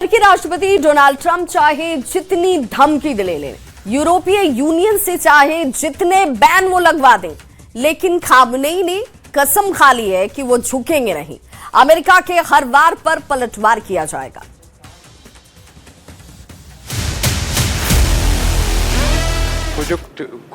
अमेरिकी राष्ट्रपति Donald Trump चाहे जितनी धमकी ले लें, यूरोपीय यूनियन से चाहे जितने बैन वो लगवा दें, लेकिन खामनेई ने कसम खा ली है कि वो झुकेंगे नहीं। अमेरिका के हर वार पर पलटवार किया जाएगा।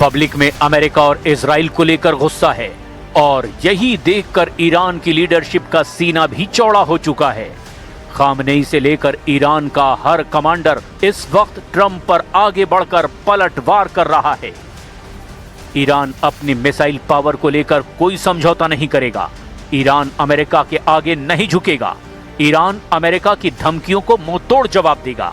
पब्लिक में अमेरिका और इजराइल को लेकर गुस्सा है और यही देखकर ईरान की लीडरशिप का सीना भी चौड़ा हो चुका है। खामनेई से लेकर ईरान का हर कमांडर इस वक्त ट्रंप पर आगे बढ़कर पलटवार कर रहा है। ईरान अपनी मिसाइल पावर को लेकर कोई समझौता नहीं करेगा। ईरान अमेरिका के आगे नहीं झुकेगा। ईरान अमेरिका की धमकियों को मुंहतोड़ जवाब देगा।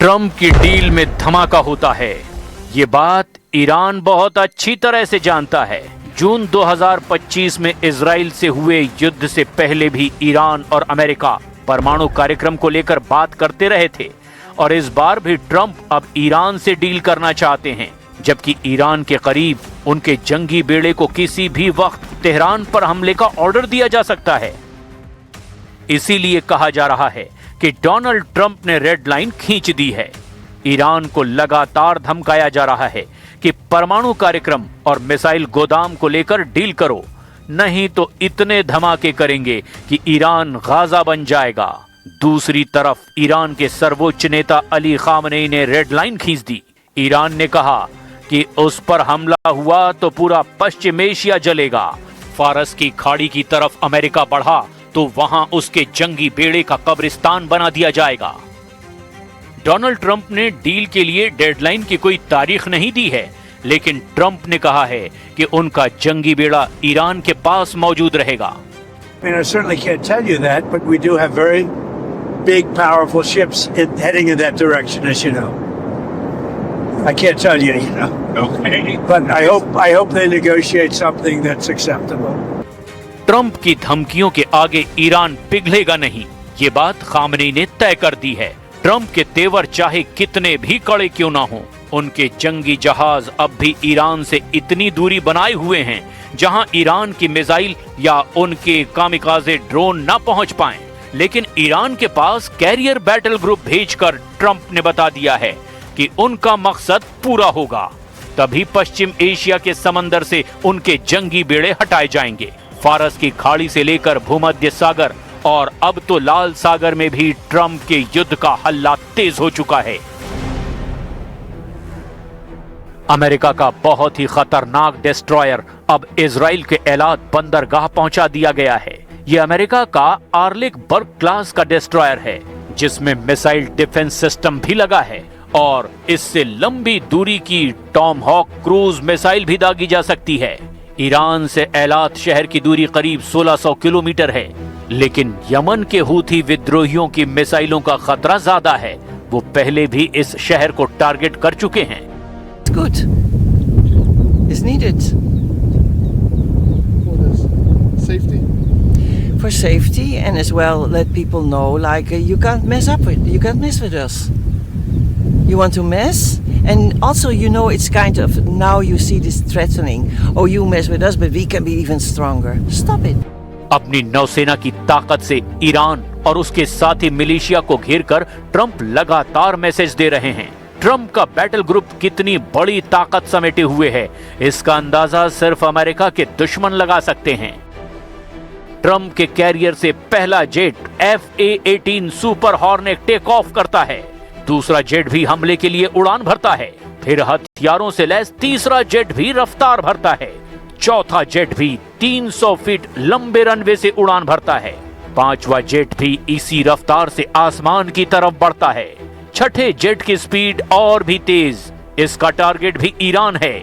ट्रंप की डील में धमाका होता है, ये बात ईरान बहुत अच्छी तरह से जानता है। जून 2025 में इजराइल से हुए युद्ध से पहले भी ईरान और अमेरिका परमाणु कार्यक्रम को लेकर बात करते रहे थे और इस बार भी ट्रंप अब ईरान से डील करना चाहते हैं, जबकि ईरान के करीब उनके जंगी बेड़े को किसी भी वक्त तेहरान पर हमले का ऑर्डर दिया जा सकता है। इसीलिए कहा जा रहा है कि डोनाल्ड ट्रंप ने रेड लाइन खींच दी है। ईरान को लगातार धमकाया जा रहा है कि परमाणु कार्यक्रम और मिसाइल गोदाम को लेकर डील करो, नहीं तो इतने धमाके करेंगे कि ईरान गाजा बन जाएगा। दूसरी तरफ ईरान के सर्वोच्च नेता अली खामनेई ने रेड लाइन खींच दी। ईरान ने कहा कि उस पर हमला हुआ तो पूरा पश्चिम एशिया जलेगा। फारस की खाड़ी की तरफ अमेरिका बढ़ा तो वहां उसके जंगी बेड़े का कब्रिस्तान बना दिया जाएगा। डोनाल्ड ट्रंप ने डील के लिए डेडलाइन की कोई तारीख नहीं दी है, लेकिन ट्रंप ने कहा है कि उनका जंगी बेड़ा ईरान के पास मौजूद रहेगा। I mean, I certainly can't tell you that, but we do have very big, powerful ships heading in that direction, as you know. I can't tell you, you know. Okay. But I hope they negotiate something that's acceptable. Trump की धमकियों के आगे Iran पिघलेगा नहीं, ये बात Khamenei ने तय कर दी है। ट्रंप के तेवर चाहे कितने भी कड़े क्यों ना हो, उनके जंगी जहाज अब भी ईरान से इतनी दूरी बनाए हुए हैं जहां ईरान की मिसाइल या उनके कामिकाज़े ड्रोन ना पहुंच पाएं। लेकिन ईरान के पास कैरियर बैटल ग्रुप भेजकर ट्रंप ने बता दिया है कि उनका मकसद पूरा होगा, तभी पश्चिम एशिया के समंदर से उनके जंगी बेड़े हटाए जाएंगे। फारस की खाड़ी से लेकर भूमध्य सागर और अब तो लाल सागर में भी ट्रंप के युद्ध का हल्ला तेज हो चुका है। अमेरिका का बहुत ही खतरनाक डिस्ट्रॉयर अब इजराइल के एलात बंदरगाह पहुंचा दिया गया है। यह अमेरिका का आर्लिक बर्ग क्लास का डिस्ट्रॉयर है, जिसमें मिसाइल डिफेंस सिस्टम भी लगा है और इससे लंबी दूरी की टॉमहॉक क्रूज मिसाइल भी दागी जा सकती है। ईरान से एलात शहर की दूरी करीब 1600 किलोमीटर है, लेकिन यमन के हूथी विद्रोहियों की मिसाइलों का खतरा ज्यादा है। वो पहले भी इस शहर को टारगेट कर चुके हैं। Good. It's needed. Safety? For safety and as well let people know like you can't mess with us. You want to mess? And also, you know, it's kind of, now you see this threatening. Oh, you mess with us, but we can be even stronger. Stop it. अपनी नौसेना की ताकत से Iran और उसके साथी militia को घेरकर Trump लगातार मैसेज दे रहे हैं। ट्रंप का बैटल ग्रुप कितनी बड़ी ताकत समेटे हुए है, इसका अंदाजा सिर्फ अमेरिका के दुश्मन लगा सकते हैं। ट्रंप के कैरियर से पहला जेट F/A-18 super hornet take off करता है, दूसरा जेट भी हमले के लिए उड़ान भरता है, फिर हथियारों से लैस तीसरा जेट भी रफ्तार भरता है, चौथा जेट भी 300 फीट लंबे रनवे से उड़ान भरता है, पांचवा जेट भी इसी रफ्तार से आसमान की तरफ बढ़ता है, छठे जेट की स्पीड और भी तेज, इसका टारगेट भी ईरान है।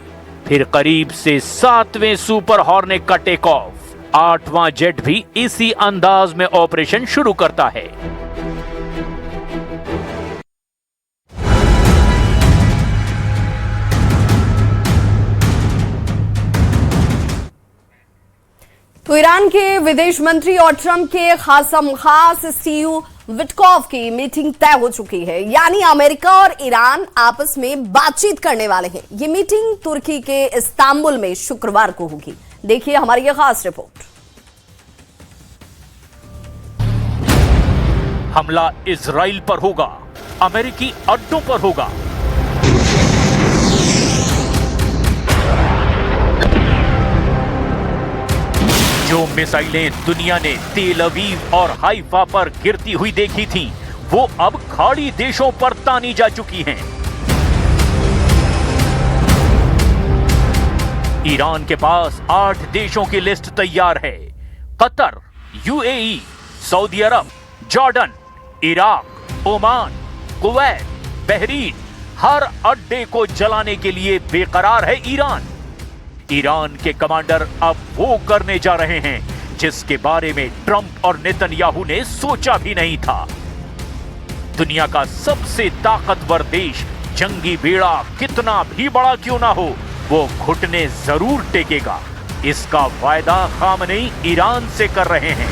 फिर करीब से 7वें सुपर हॉर्नेट का टेक ऑफ, 8वां जेट भी इसी अंदाज में ऑपरेशन शुरू करता है। तो ईरान के विदेश मंत्री और ट्रंप के खास स्टीव विटकॉफ की मीटिंग तय हो चुकी है, यानी अमेरिका और ईरान आपस में बातचीत करने वाले हैं। ये मीटिंग तुर्की के इस्तांबुल में शुक्रवार को होगी। देखिए हमारी ये खास रिपोर्ट। हमला इजराइल पर होगा, अमेरिकी अड्डों पर होगा। जो मिसाइलें दुनिया ने तेल अवीव और हाइफा पर गिरती हुई देखी थीं, वो अब खाड़ी देशों पर तानी जा चुकी हैं। ईरान के पास 8 देशों की लिस्ट तैयार है। Qatar, UAE, Saudi Arab, Jordan, Iraq, Oman, Kuwait, Bahrain, हर अड्डे को जलाने के लिए बेकरार है ईरान। ईरान के कमांडर अब वो करने जा रहे हैं जिसके बारे में ट्रंप और नेतन्याहू ने सोचा भी नहीं था। दुनिया का सबसे ताकतवर देश जंगी बेड़ा कितना भी बड़ा क्यों ना हो, वो घुटने जरूर टेकेगा। इसका वायदा खामनेई ईरान से कर रहे हैं।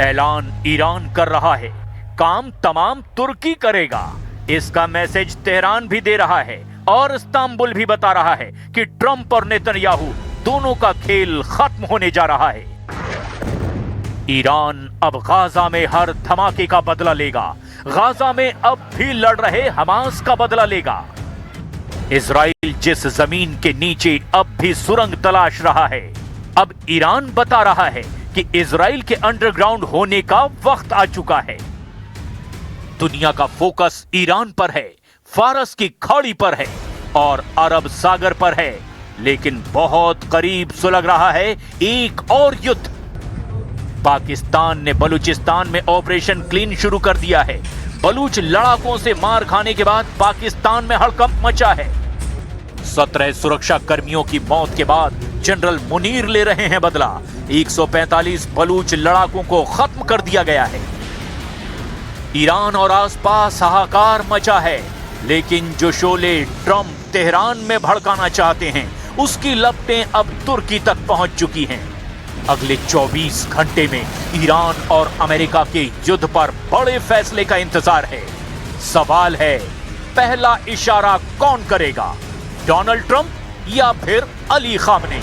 ऐलान ईरान कर रहा है, काम तमाम तुर्की करेगा। इसका मैसेज तेहरान भी दे रहा है और इस्तांबुल भी बता रहा है कि ट्रंप और नेतन्याहू दोनों का खेल खत्म होने जा रहा है। ईरान अब गाजा में हर धमाके का बदला लेगा, गाजा में अब भी लड़ रहे हमास का बदला लेगा। इजराइल जिस जमीन के नीचे अब भी सुरंग तलाश रहा है, अब ईरान बता रहा है कि इजराइल के अंडरग्राउंड होने का वक्त आ चुका है। दुनिया का फोकस ईरान पर है, फारस की खाड़ी पर है और अरब सागर पर है, लेकिन बहुत करीब सुलग रहा है एक और युद्ध। पाकिस्तान ने बलूचिस्तान में ऑपरेशन क्लीन शुरू कर दिया है। बलूच लड़ाकों से मार खाने के बाद पाकिस्तान में हड़कंप मचा है। 17 सुरक्षा कर्मियों की मौत के बाद जनरल मुनीर ले रहे हैं बदला। 145 बलूच लड़ाकों को खत्म कर दिया गया है। ईरान और आसपास हाहाकार मचा है, लेकिन जो शोले ट्रंप तेहरान में भड़काना चाहते हैं, उसकी लपटें अब तुर्की तक पहुंच चुकी हैं। अगले 24 घंटे में ईरान और अमेरिका के युद्ध पर बड़े फैसले का इंतजार है। सवाल है, पहला इशारा कौन करेगा, डोनाल्ड ट्रंप या फिर अली खामनेई?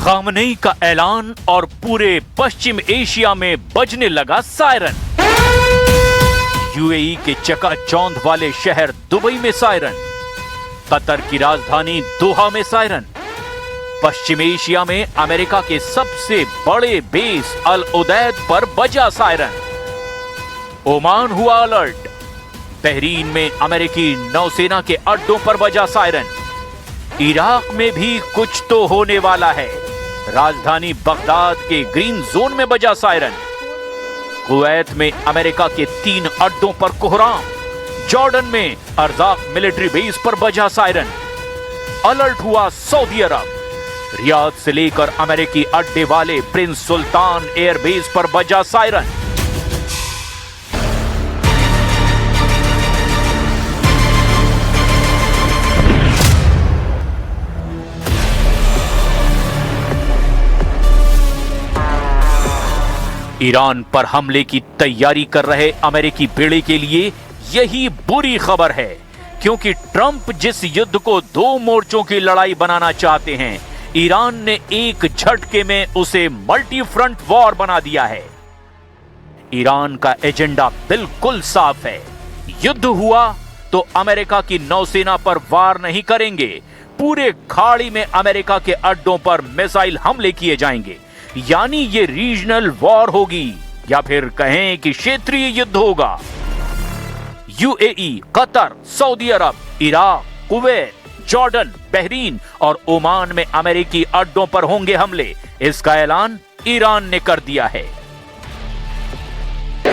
खामनेई का ऐलान और पूरे पश्चिम एशिया में बजने लगा सायरन। यूएई के चकाचौंध वाले शहर दुबई में सायरन, कतर की राजधानी दोहा में सायरन, पश्चिम एशिया में अमेरिका के सबसे बड़े बेस अल उदैद पर बजा सायरन, ओमान हुआ अलर्ट, बहरीन में अमेरिकी नौसेना के अड्डों पर बजा सायरन, इराक में भी कुछ तो होने वाला है, राजधानी बगदाद के ग्रीन जोन में बजा सायरन, कुवैत में अमेरिका के 3 अड्डों पर कोहराम, जॉर्डन में अर्जाक मिलिट्री बेस पर बजा सायरन, अलर्ट हुआ सऊदी अरब। रियाद से लेकर अमेरिकी अड्डे वाले प्रिंस सुल्तान एयरबेस पर बजा सायरन। ईरान पर हमले की तैयारी कर रहे अमेरिकी बेड़े के लिए यही बुरी खबर है, क्योंकि ट्रंप जिस युद्ध को 2 मोर्चों की लड़ाई बनाना चाहते हैं, ईरान ने एक झटके में उसे मल्टी फ्रंट वॉर बना दिया है। ईरान का एजेंडा बिल्कुल साफ है। युद्ध हुआ तो अमेरिका की नौसेना पर वार नहीं करेंगे, पूरे खाड़ी में अमेरिका के अड्डों पर मिसाइल हमले किए जाएंगे। यानी ये रीजनल वॉर होगी, या फिर कहें कि क्षेत्रीय युद्ध होगा। यूएई, कतर, सऊदी अरब, इराक, कुवैत, जॉर्डन, बहरीन और ओमान में अमेरिकी अड्डों पर होंगे हमले। इसका ऐलान ईरान ने कर दिया है।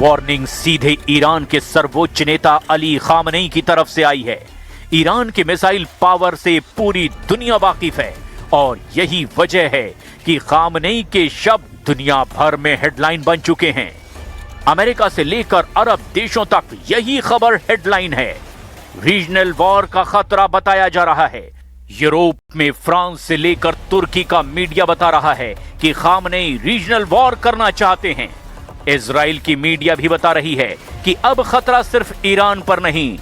वार्निंग सीधे ईरान के सर्वोच्च नेता अली खामनेई की तरफ से आई है। ईरान के मिसाइल पावर से पूरी दुनिया वाकिफ है और यही वजह है कि खामनेई के शब्द दुनिया भर में हेडलाइन बन चुके हैं। अमेरिका से लेकर अरब देशों तक यही खबर हेडलाइन है। रीजनल वॉर का खतरा बताया जा रहा है। यूरोप में फ्रांस से लेकर तुर्की का मीडिया बता रहा है कि खामनेई रीजनल वॉर करना चाहते हैं। इजराइल की मीडिया भी बता रही है कि अब खतरा सिर्फ ईरान पर नहीं,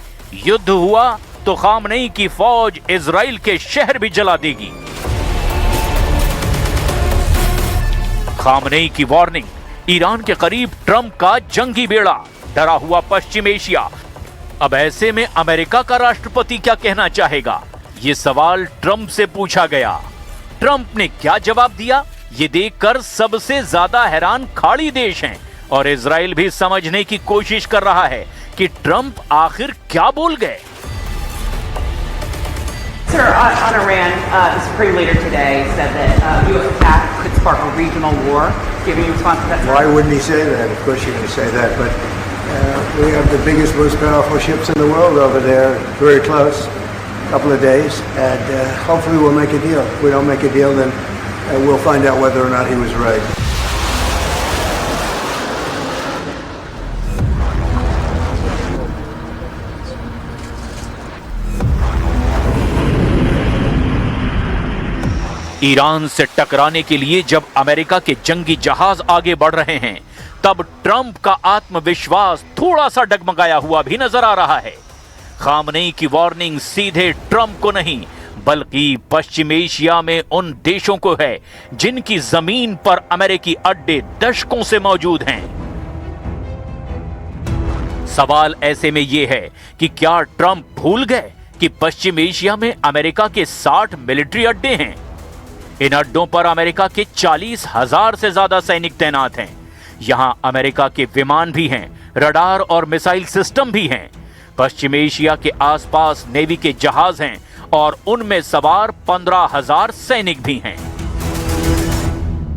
युद्ध हुआ तो खामनेई की फौज इजराइल के शहर भी जला देगी। खामनेई की वार्निंग, ईरान के करीब ट्रंप का जंगी बेड़ा, डरा हुआ पश्चिम एशिया। अब ऐसे में अमेरिका का राष्ट्रपति क्या कहना चाहेगा, ये सवाल ट्रंप से पूछा गया। ट्रंप ने क्या जवाब दिया, ये देखकर सबसे ज्यादा हैरान खाड़ी देश हैं और इजराइल भी समझने की कोशिश कर रहा है कि ट्रंप आखिर क्या बोल गए। Sir, on Iran, the Supreme Leader today said that U.S. attack could spark a regional war. Do you have any response to that? Why wouldn't he say that? Of course you're going to say that, but we have the biggest, most powerful ships in the world over there, very close, a couple of days, and hopefully we'll make a deal. If we don't make a deal, then we'll find out whether or not he was right. Iran से टकराने के लिए जब America के जंगी जहाज आगे बढ़ रहे हैं, तब ट्रंप का आत्मविश्वास थोड़ा सा डगमगाया हुआ भी नजर आ रहा है। खामनेई की वार्निंग सीधे ट्रंप को नहीं, बल्कि पश्चिम एशिया में उन देशों को है जिनकी जमीन पर अमेरिकी अड्डे दशकों से मौजूद हैं। सवाल ऐसे में यह है कि क्या ट्रंप भूल गए कि पश्चिम एशिया में अमेरिका के 60 मिलिट्री अड्डे हैं। इन अड्डों पर अमेरिका के 40,000 से ज्यादा सैनिक तैनात हैं। यहां अमेरिका के विमान भी हैं, रडार और मिसाइल सिस्टम भी हैं। पश्चिम एशिया के आसपास नेवी के जहाज हैं और उनमें सवार 15,000 सैनिक भी हैं।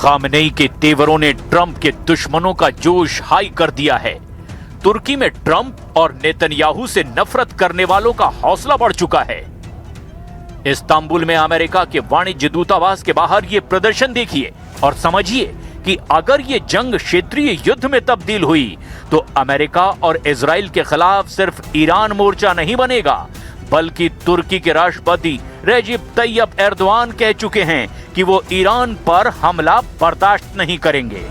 खामनेई के तेवरों ने ट्रंप के दुश्मनों का जोश हाई कर दिया है। तुर्की में ट्रंप और नेतन्याहू से नफरत करने वालों का हौसला बढ़ चुका है। इस्तांबुल में अमेरिका के वाणिज्य दूतावास के बाहर ये प्रदर्शन देखिए और समझिए कि अगर ये जंग क्षेत्रीय युद्ध में तब्दील हुई तो अमेरिका और इजराइल के खिलाफ सिर्फ ईरान मोर्चा नहीं बनेगा, बल्कि तुर्की के राष्ट्रपति रेजिप तैयब एर्दोआन कह चुके हैं कि वो ईरान पर हमला बर्दाश्त नहीं करेंगे।